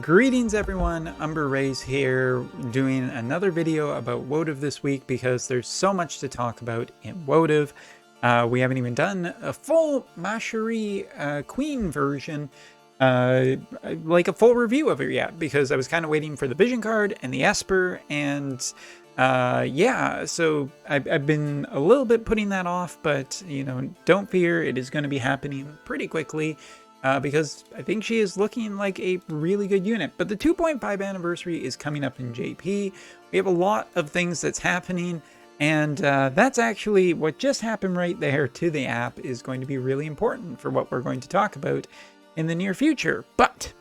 Greetings everyone, Umber Rays here, doing another video about Wotv this week because there's so much to talk about in Wotv. We haven't even done a full Macherie Queen version, like a full review of it yet, because I was kind of waiting for the Vision card and the Esper, and yeah, so I've been a little bit putting that off, but you know, don't fear, it is going to be happening pretty quickly. Because I think she is looking like a really good unit. But the 2.5 anniversary is coming up in JP. We have a lot of things that's happening, and that's actually what just happened right there to the app is going to be really important for what we're going to talk about in the near future. But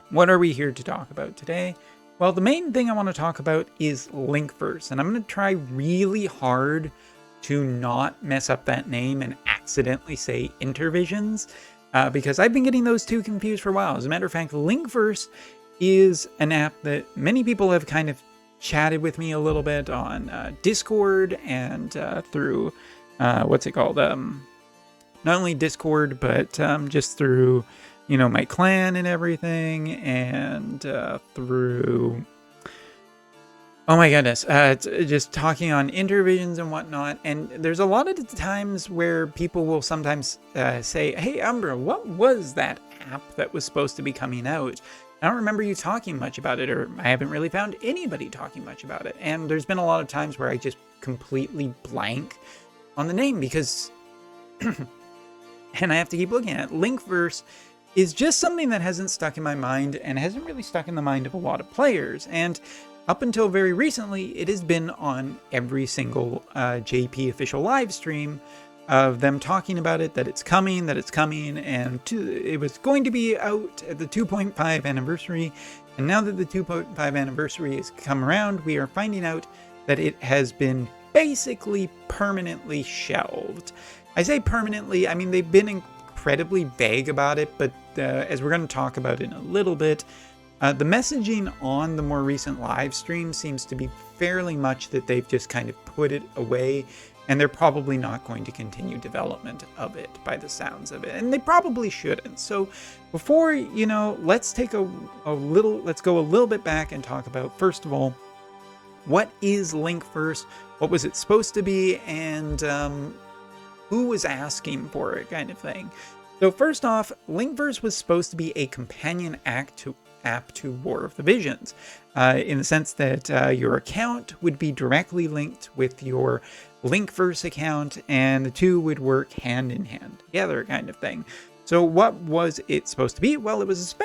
what are we here to talk about today? Well, the main thing I want to talk about is Linkverse, and I'm going to try really hard to not mess up that name and accidentally say Intervisions. Because I've been getting those two confused for a while. As a matter of fact, Linkverse is an app that many people have kind of chatted with me a little bit on Discord and through, what's it called? Not only Discord, but just through, you know, my clan and everything, and through... Oh my goodness, just talking on Intervisions and whatnot, and there's a lot of times where people will sometimes say, hey Umbra, what was that app that was supposed to be coming out? I don't remember you talking much about it, or I haven't really found anybody talking much about it. And there's been a lot of times where I just completely blank on the name because, and I have to keep looking at it. Linkverse is just something that hasn't stuck in my mind and hasn't really stuck in the mind of a lot of players. And up until very recently, it has been on every single JP official live stream of them talking about it, that it's coming, and it was going to be out at the 2.5 anniversary. And now that the 2.5 anniversary has come around, we are finding out that it has been basically permanently shelved. I say permanently, I mean, they've been incredibly vague about it, but as we're going to talk about in a little bit, the messaging on the more recent live stream seems to be fairly much that they've just kind of put it away, and they're probably not going to continue development of it by the sounds of it, and they probably shouldn't. So before, you know, let's take let's go a little bit back and talk about, first of all, what is Linkverse, what was it supposed to be, and who was asking for it, kind of thing. So first off, Linkverse was supposed to be a companion app to War of the Visions, in the sense that your account would be directly linked with your Linkverse account, and the two would work hand in hand together, kind of thing. So what was it supposed to be? Well, it was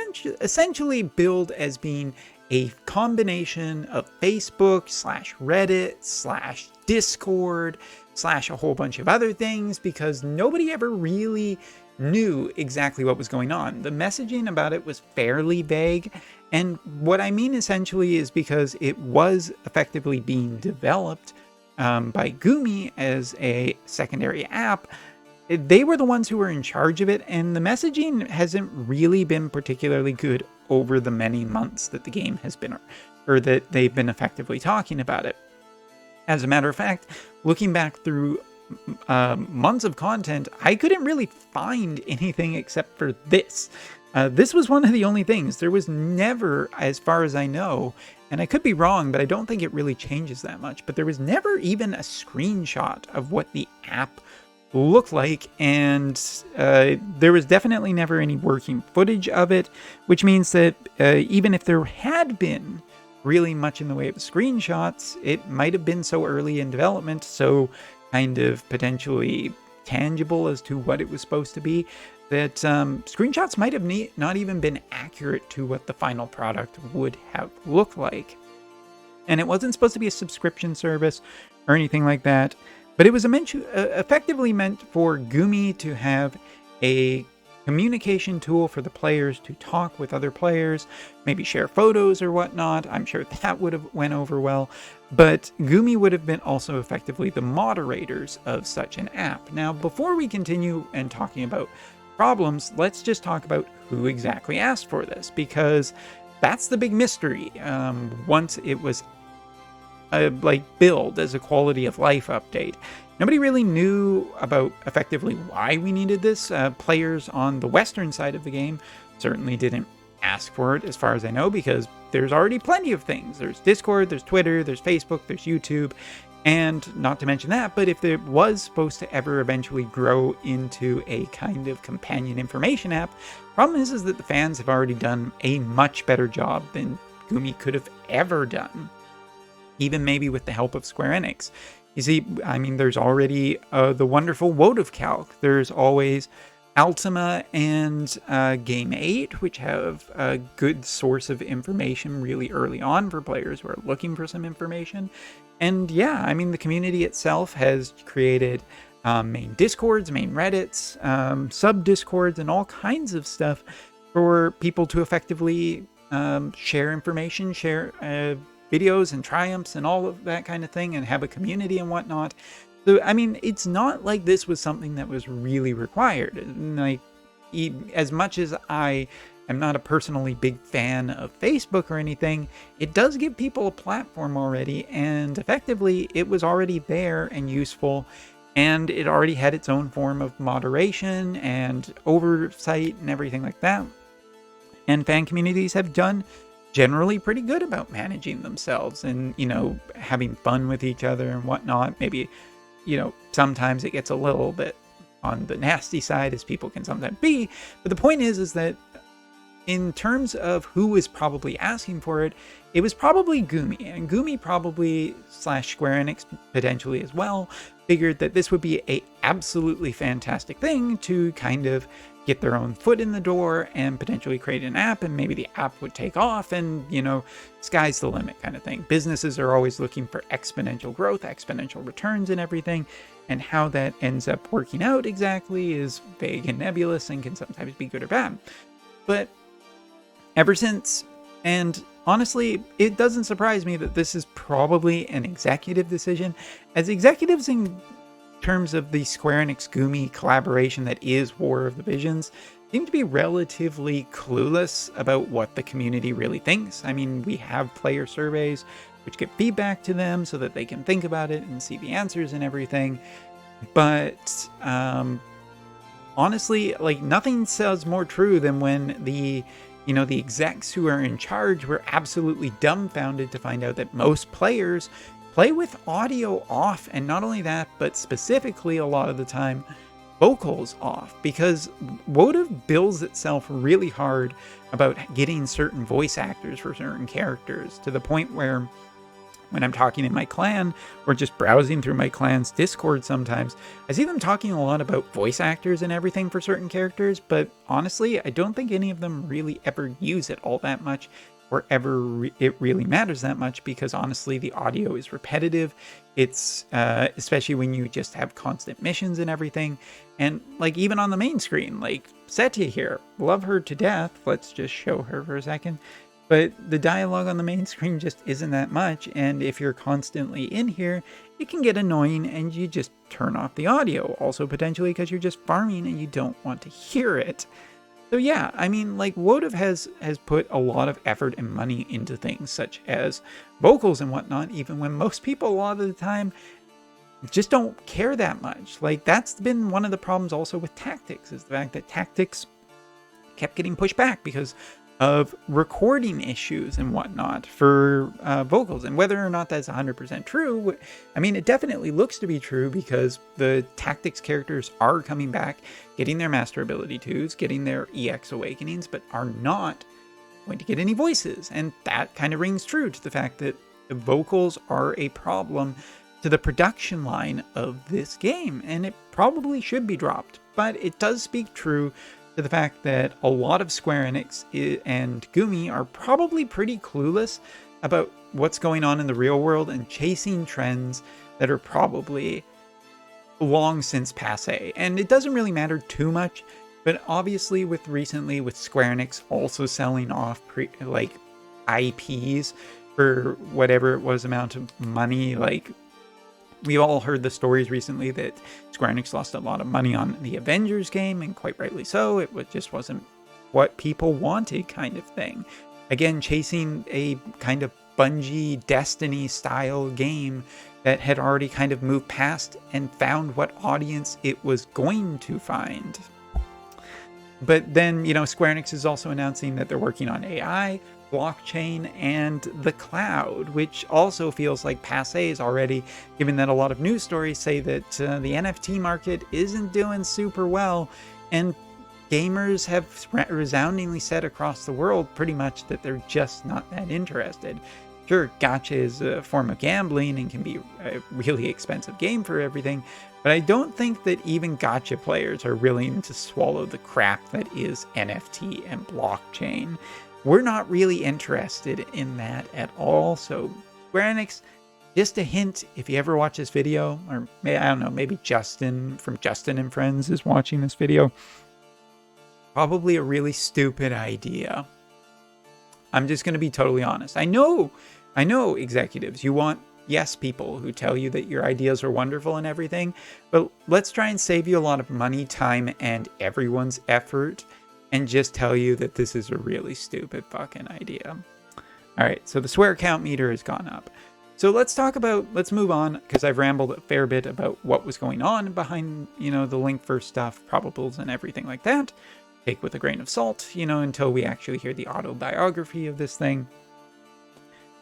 essentially billed as being a combination of Facebook / Reddit / Discord / a whole bunch of other things, because nobody ever really knew exactly what was going on. The messaging about it was fairly vague, and what I mean essentially is because it was effectively being developed by Gumi as a secondary app. They were the ones who were in charge of it, and the messaging hasn't really been particularly good over the many months that the game has been, or that they've been effectively talking about it. As a matter of fact, looking back through months of content, I couldn't really find anything except for this. This was one of the only things. There was never, as far as I know, and I could be wrong, but I don't think it really changes that much, but there was never even a screenshot of what the app looked like, and there was definitely never any working footage of it, which means that even if there had been really much in the way of screenshots, it might have been so early in development, so kind of potentially tangible as to what it was supposed to be, that screenshots might have not even been accurate to what the final product would have looked like. And it wasn't supposed to be a subscription service or anything like that, but it was effectively meant for Gumi to have a communication tool for the players to talk with other players, maybe share photos or whatnot. I'm sure that would have went over well, but Gumi would have been also effectively the moderators of such an app. Now, before we continue and talking about problems, let's just talk about who exactly asked for this, because that's the big mystery. Once it was billed as a quality of life update, nobody really knew about effectively why we needed this. Players on the western side of the game certainly didn't ask for it, as far as I know, because there's already plenty of things. There's Discord, there's Twitter, there's Facebook, there's YouTube, and not to mention that, but if it was supposed to ever eventually grow into a kind of companion information app, problem is that the fans have already done a much better job than Gumi could have ever done, even maybe with the help of Square Enix. You see, I mean, there's already the wonderful Wotv calc. There's always Ultima and Game 8, which have a good source of information really early on for players who are looking for some information. And yeah, I mean, the community itself has created main Discords, main Reddits, sub-Discords, and all kinds of stuff for people to effectively share information, share videos and triumphs and all of that kind of thing, and have a community and whatnot. So, I mean, it's not like this was something that was really required. Like, as much as I am not a personally big fan of Facebook or anything, it does give people a platform already, and effectively it was already there and useful, and it already had its own form of moderation and oversight and everything like that. And fan communities have done generally pretty good about managing themselves and, you know, having fun with each other and whatnot. Maybe, you know, sometimes it gets a little bit on the nasty side, as people can sometimes be. But the point is that in terms of who was probably asking for it, it was probably Gumi. And Gumi probably, / Square Enix potentially as well, figured that this would be a absolutely fantastic thing to kind of get their own foot in the door and potentially create an app, and maybe the app would take off, and, you know, sky's the limit kind of thing. Businesses are always looking for exponential growth, exponential returns and everything, and how that ends up working out exactly is vague and nebulous and can sometimes be good or bad. But ever since, and honestly, it doesn't surprise me that this is probably an executive decision, as executives in terms of the Square Enix Gumi collaboration that is War of the Visions seem to be relatively clueless about what the community really thinks. I mean, we have player surveys which get feedback to them so that they can think about it and see the answers and everything. But honestly, like, nothing sounds more true than when the execs who are in charge were absolutely dumbfounded to find out that most players play with audio off, and not only that, but specifically a lot of the time vocals off, because Wotv bills itself really hard about getting certain voice actors for certain characters, to the point where when I'm talking in my clan or just browsing through my clan's Discord sometimes, I see them talking a lot about voice actors and everything for certain characters, but honestly, I don't think any of them really ever use it all that much, or ever it really matters that much, because honestly, the audio is repetitive. It's especially when you just have constant missions and everything. And like, even on the main screen, like Setia here, love her to death. Let's just show her for a second. But the dialogue on the main screen just isn't that much, and if you're constantly in here, it can get annoying and you just turn off the audio. Also potentially because you're just farming and you don't want to hear it. So yeah, I mean, like, Wotv has put a lot of effort and money into things such as vocals and whatnot, even when most people a lot of the time just don't care that much. Like, that's been one of the problems also with Tactics, is the fact that Tactics kept getting pushed back because of recording issues and whatnot for vocals. And whether or not that's 100% true, I mean, it definitely looks to be true, because the Tactics characters are coming back, getting their Master Ability 2s, getting their EX Awakenings, but are not going to get any voices. And that kind of rings true to the fact that the vocals are a problem to the production line of this game, and it probably should be dropped. But it does speak true to the fact that a lot of Square Enix and Gumi are probably pretty clueless about what's going on in the real world and chasing trends that are probably long since passé. And it doesn't really matter too much, but obviously with Square Enix also selling off IPs for whatever it was amount of money, like, we all heard the stories recently that Square Enix lost a lot of money on the Avengers game, and quite rightly so. It just wasn't what people wanted, kind of thing. Again, chasing a kind of Bungie Destiny style game that had already kind of moved past and found what audience it was going to find. But then, you know, Square Enix is also announcing that they're working on AI, blockchain, and the cloud, which also feels like passé already, given that a lot of news stories say that the NFT market isn't doing super well, and gamers have resoundingly said across the world pretty much that they're just not that interested. Sure, gacha is a form of gambling and can be a really expensive game for everything, but I don't think that even gacha players are willing to swallow the crap that is NFT and blockchain. We're not really interested in that at all, so Square Enix, just a hint, if you ever watch this video, or I don't know, maybe Justin from Justin and Friends is watching this video, probably a really stupid idea. I'm just going to be totally honest. I know executives, you want yes people who tell you that your ideas are wonderful and everything, but let's try and save you a lot of money, time, and everyone's effort, and just tell you that this is a really stupid fucking idea. All right, so the swear count meter has gone up. So let's move on, because I've rambled a fair bit about what was going on behind, you know, the Linkverse stuff, probables, and everything like that. Take with a grain of salt, you know, until we actually hear the autobiography of this thing.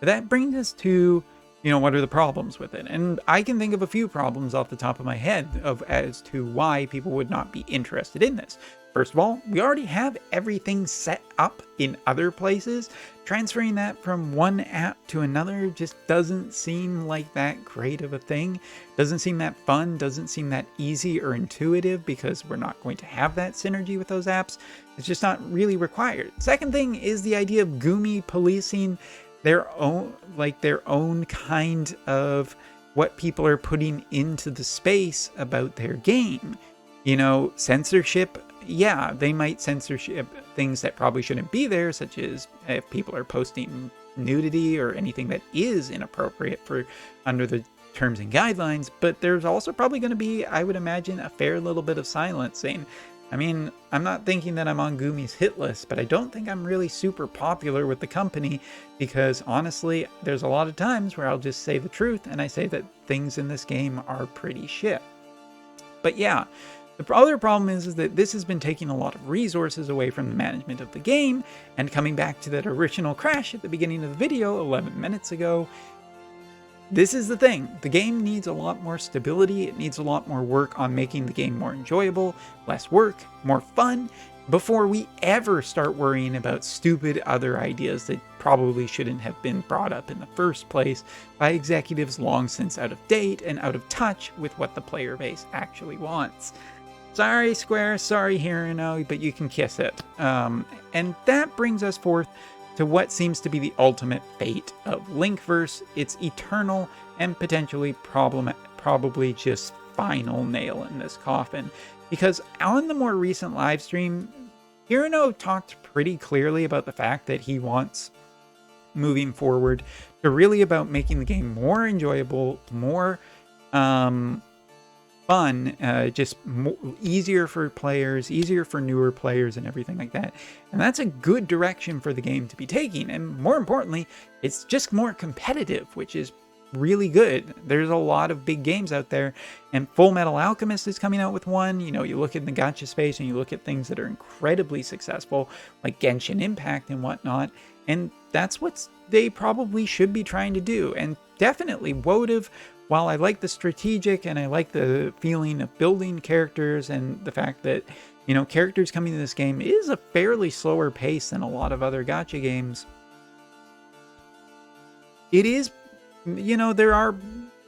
But that brings us to, you know, what are the problems with it? And I can think of a few problems off the top of my head as to why people would not be interested in this. First of all, we already have everything set up in other places. Transferring that from one app to another just doesn't seem like that great of a thing. Doesn't seem that fun, doesn't seem that easy or intuitive, because we're not going to have that synergy with those apps. It's just not really required. Second thing is the idea of Gumi policing their own kind of what people are putting into the space about their game. You know, censorship. Yeah, they might censorship things that probably shouldn't be there, such as if people are posting nudity or anything that is inappropriate for under the terms and guidelines, but there's also probably going to be, I would imagine, a fair little bit of silencing. I mean, I'm not thinking that I'm on Gumi's hit list, but I don't think I'm really super popular with the company, because honestly, there's a lot of times where I'll just say the truth and I say that things in this game are pretty shit. But yeah, the other problem is that this has been taking a lot of resources away from the management of the game, and coming back to that original crash at the beginning of the video 11 minutes ago, this is the thing. The game needs a lot more stability. It needs a lot more work on making the game more enjoyable, less work, more fun, before we ever start worrying about stupid other ideas that probably shouldn't have been brought up in the first place by executives long since out of date and out of touch with what the player base actually wants. Sorry, Square, sorry, Hirano, but you can kiss it. And that brings us forth to what seems to be the ultimate fate of Linkverse, its eternal and potentially probably just final nail in this coffin. Because on the more recent live stream, Hirano talked pretty clearly about the fact that he wants, moving forward, to really about making the game more enjoyable, more fun, just easier for players, easier for newer players and everything like that. And that's a good direction for the game to be taking. And more importantly, it's just more competitive, which is really good. There's a lot of big games out there, and Full Metal Alchemist is coming out with one. You know, you look in the gacha space and you look at things that are incredibly successful, like Genshin Impact and whatnot, and that's what they probably should be trying to do. And definitely Wotv, while I like the strategic and I like the feeling of building characters and the fact that, you know, characters coming to this game is a fairly slower pace than a lot of other gacha games, it is, you know,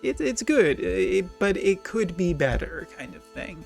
it's good, but it could be better kind of thing.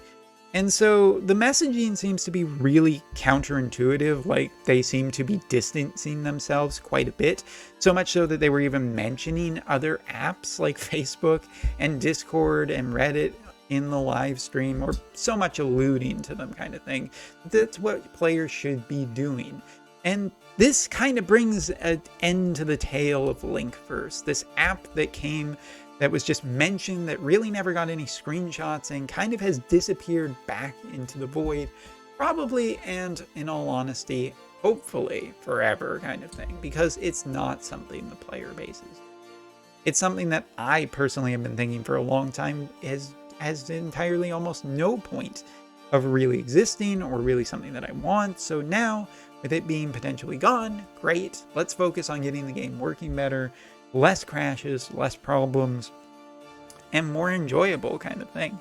And so the messaging seems to be really counterintuitive, like they seem to be distancing themselves quite a bit, so much so that they were even mentioning other apps like Facebook and Discord and Reddit in the live stream, or so much alluding to them kind of thing. That's what players should be doing. And this kind of brings an end to the tale of Linkverse, this app that was just mentioned, that really never got any screenshots and kind of has disappeared back into the void, probably, and in all honesty, hopefully forever kind of thing, because it's not something the player base is. It's something that I personally have been thinking for a long time has entirely almost no point of really existing or really something that I want. So now, with it being potentially gone, great. Let's focus on getting the game working better, less crashes, less problems, and more enjoyable kind of thing.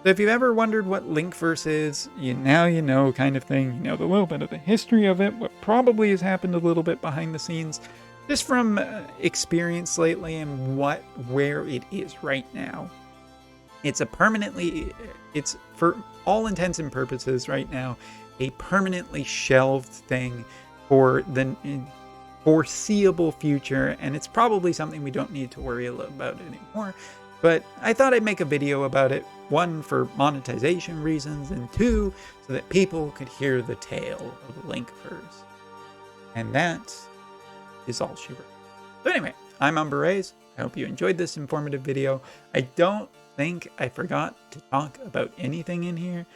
So if you've ever wondered what Linkverse is, now you know kind of thing. You know the little bit of the history of it, what probably has happened a little bit behind the scenes, just from experience lately and where it is right now. It's for all intents and purposes right now, a permanently shelved thing for the foreseeable future, and it's probably something we don't need to worry about anymore. But I thought I'd make a video about it, one, for monetization reasons, and two, so that people could hear the tale of Linkverse. And that is all she wrote. So anyway, I'm Umberrays. I hope you enjoyed this informative video. I don't think I forgot to talk about anything in here,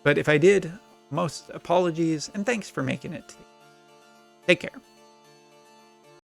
but if I did, most apologies, and thanks for making it. Take care.